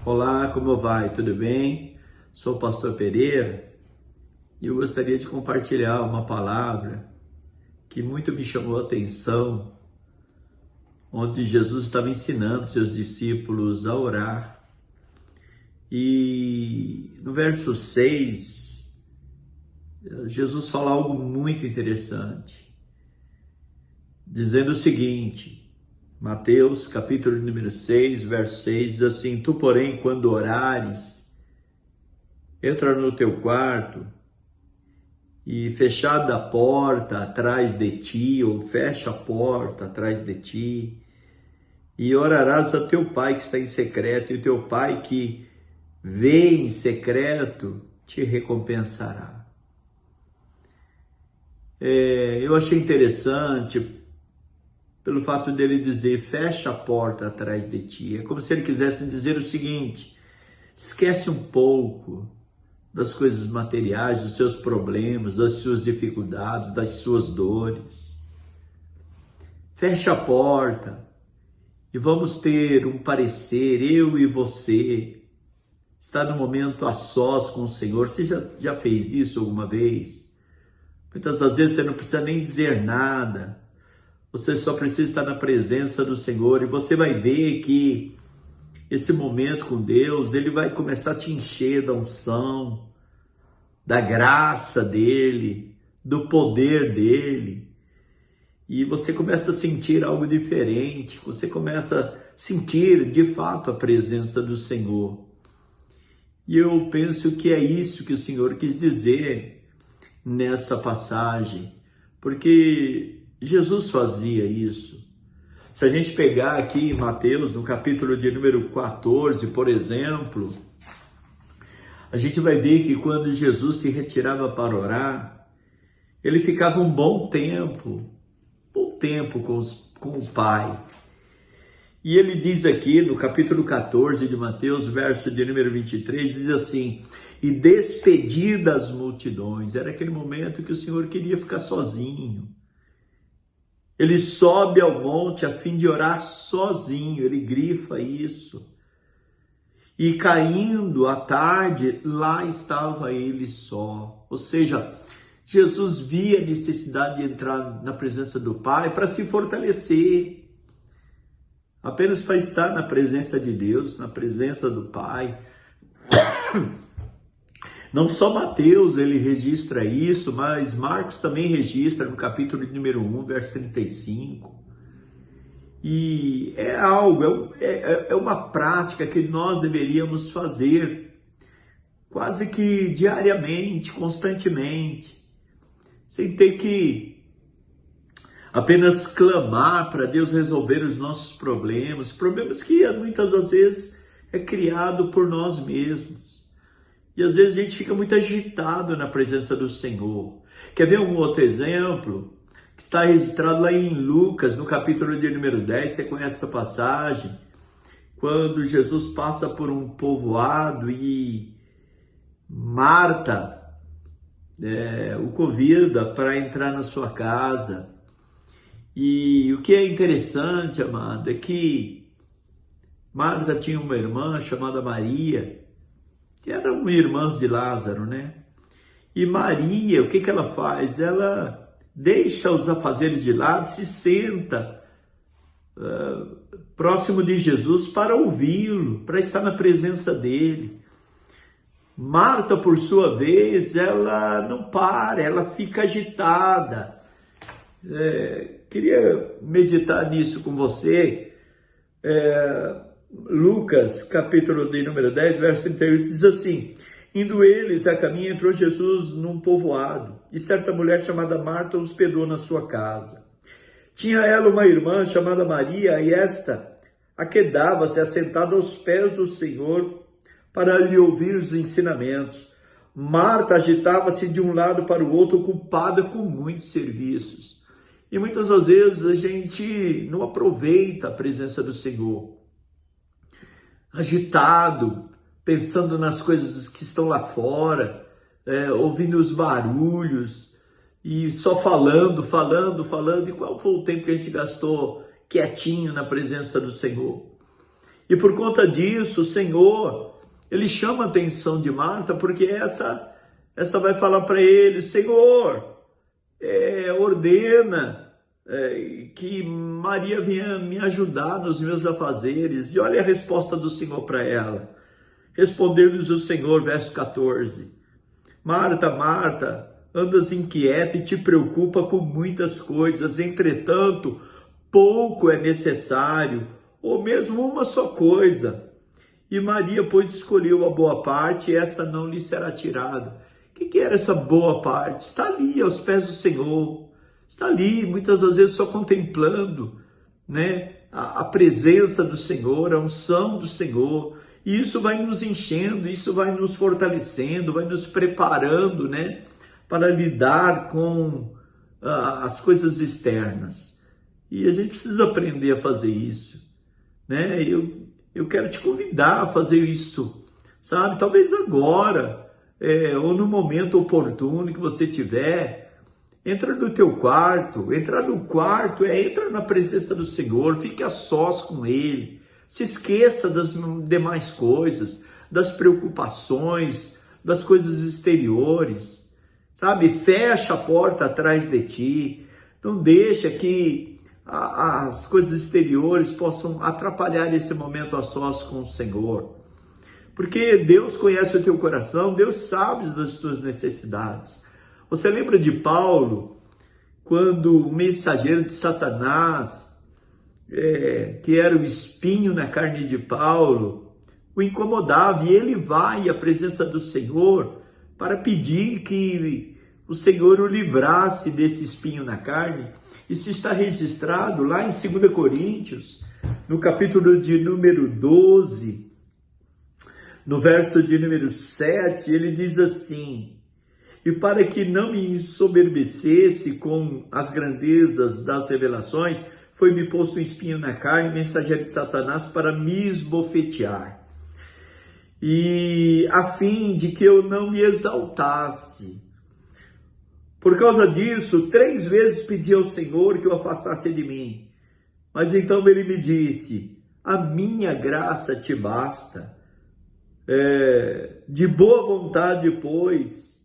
Olá, como vai? Tudo bem? Sou o pastor Pereira e eu gostaria de compartilhar uma palavra que muito me chamou a atenção, onde Jesus estava ensinando seus discípulos a orar. E no verso 6, Jesus fala algo muito interessante, dizendo o seguinte: Mateus, capítulo número 6, verso 6, diz assim: Tu, porém, quando orares, entra no teu quarto e fechada a porta atrás de ti, ou fecha a porta atrás de ti, e orarás a teu pai que está em secreto, e o teu pai que vê em secreto te recompensará. Eu achei interessante pelo fato dele dizer, fecha a porta atrás de ti. É como se ele quisesse dizer o seguinte: esquece um pouco das coisas materiais, dos seus problemas, das suas dificuldades, das suas dores. Fecha a porta e vamos ter um parecer, eu e você, estar no momento a sós com o Senhor. Você já fez isso alguma vez? Muitas das vezes você não precisa nem dizer nada, você só precisa estar na presença do Senhor e você vai ver que esse momento com Deus, ele vai começar a te encher da unção, da graça dele, do poder dele, e você começa a sentir algo diferente, você começa a sentir de fato a presença do Senhor. E eu penso que é isso que o Senhor quis dizer nessa passagem, porque Jesus fazia isso. Se a gente pegar aqui em Mateus, no capítulo de número 14, por exemplo, a gente vai ver que quando Jesus se retirava para orar, ele ficava um bom tempo com o Pai. E ele diz aqui no capítulo 14 de Mateus, verso de número 23, diz assim: e despedidas as multidões. Era aquele momento que o Senhor queria ficar sozinho. Ele sobe ao monte a fim de orar sozinho, ele grifa isso. E caindo à tarde, lá estava ele só. Ou seja, Jesus via a necessidade de entrar na presença do Pai para se fortalecer. Apenas para estar na presença de Deus, na presença do Pai. Não só Mateus ele registra isso, mas Marcos também registra no capítulo número 1, verso 35. E é algo, é uma prática que nós deveríamos fazer quase que diariamente, constantemente, sem ter que apenas clamar para Deus resolver os nossos problemas que muitas das vezes é criado por nós mesmos. E às vezes a gente fica muito agitado na presença do Senhor. Quer ver um outro exemplo? Que está registrado lá em Lucas, no capítulo de número 10, você conhece essa passagem, quando Jesus passa por um povoado e Marta o convida para entrar na sua casa. E o que é interessante, amado, é que Marta tinha uma irmã chamada Maria, que eram irmãs de Lázaro, né? E Maria, o que ela faz? Ela deixa os afazeres de lado, se senta próximo de Jesus para ouvi-lo, para estar na presença dele. Marta, por sua vez, ela não para, ela fica agitada. Queria meditar nisso com você. Lucas, capítulo de número 10, verso 38, diz assim: indo eles a caminho, entrou Jesus num povoado, e certa mulher chamada Marta hospedou na sua casa. Tinha ela uma irmã chamada Maria, e esta aquedava-se assentada aos pés do Senhor para lhe ouvir os ensinamentos. Marta agitava-se de um lado para o outro, ocupada com muitos serviços. E muitas das vezes a gente não aproveita a presença do Senhor. Agitado, pensando nas coisas que estão lá fora, ouvindo os barulhos e só falando. E qual foi o tempo que a gente gastou quietinho na presença do Senhor? E por conta disso, o Senhor, ele chama a atenção de Marta, porque essa vai falar para ele: Senhor, ordena que Maria venha me ajudar nos meus afazeres. E olha a resposta do Senhor para ela. Respondeu-lhes o Senhor, verso 14: Marta, Marta, andas inquieta e te preocupa com muitas coisas, entretanto, pouco é necessário, ou mesmo uma só coisa. E Maria, pois, escolheu a boa parte, e esta não lhe será tirada. O que era essa boa parte? Está ali, aos pés do Senhor. Está ali, muitas das vezes, só contemplando, né, a presença do Senhor, a unção do Senhor. E isso vai nos enchendo, isso vai nos fortalecendo, vai nos preparando, né, para lidar com as coisas externas. E a gente precisa aprender a fazer isso, né? Eu quero te convidar a fazer isso, sabe? Talvez agora, ou no momento oportuno que você tiver, entra no teu quarto. Entrar no quarto entra na presença do Senhor, fique a sós com Ele. Se esqueça das demais coisas, das preocupações, das coisas exteriores, sabe? Fecha a porta atrás de ti. Não deixa que as coisas exteriores possam atrapalhar esse momento a sós com o Senhor. Porque Deus conhece o teu coração, Deus sabe das tuas necessidades. Você lembra de Paulo, quando o mensageiro de Satanás, que era o espinho na carne de Paulo, o incomodava, e ele vai à presença do Senhor para pedir que o Senhor o livrasse desse espinho na carne. Isso está registrado lá em 2 Coríntios, no capítulo de número 12, no verso de número 7, ele diz assim: e para que não me ensoberbecesse com as grandezas das revelações, foi-me posto um espinho na carne, mensageiro de Satanás, para me esbofetear, e a fim de que eu não me exaltasse. Por causa disso, 3 vezes pedi ao Senhor que o afastasse de mim. Mas então ele me disse: a minha graça te basta. De boa vontade, pois,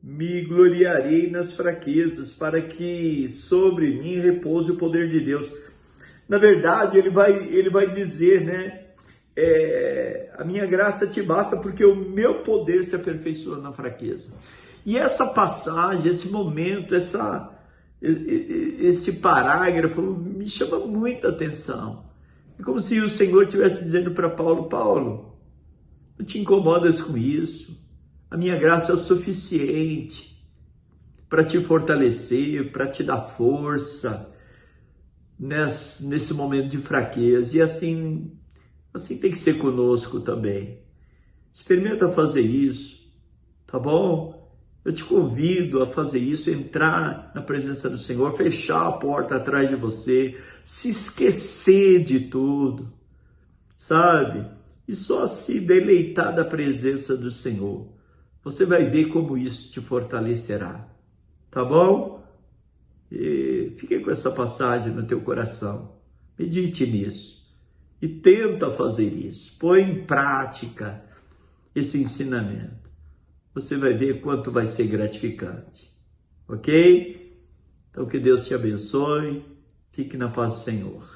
me gloriarei nas fraquezas, para que sobre mim repouse o poder de Deus. Na verdade, ele vai dizer, né? A minha graça te basta, porque o meu poder se aperfeiçoa na fraqueza. E essa passagem, esse momento, esse parágrafo me chama muita atenção. É como se o Senhor estivesse dizendo para Paulo: Paulo, não te incomodas com isso. A minha graça é o suficiente para te fortalecer, para te dar força nesse momento de fraqueza. E assim tem que ser conosco também. Experimenta fazer isso, tá bom? Eu te convido a fazer isso, entrar na presença do Senhor, fechar a porta atrás de você, se esquecer de tudo, sabe? E só se deleitar da presença do Senhor. Você vai ver como isso te fortalecerá, tá bom? E fique com essa passagem no teu coração, medite nisso e tenta fazer isso, põe em prática esse ensinamento. Você vai ver quanto vai ser gratificante, ok? Então que Deus te abençoe, fique na paz do Senhor.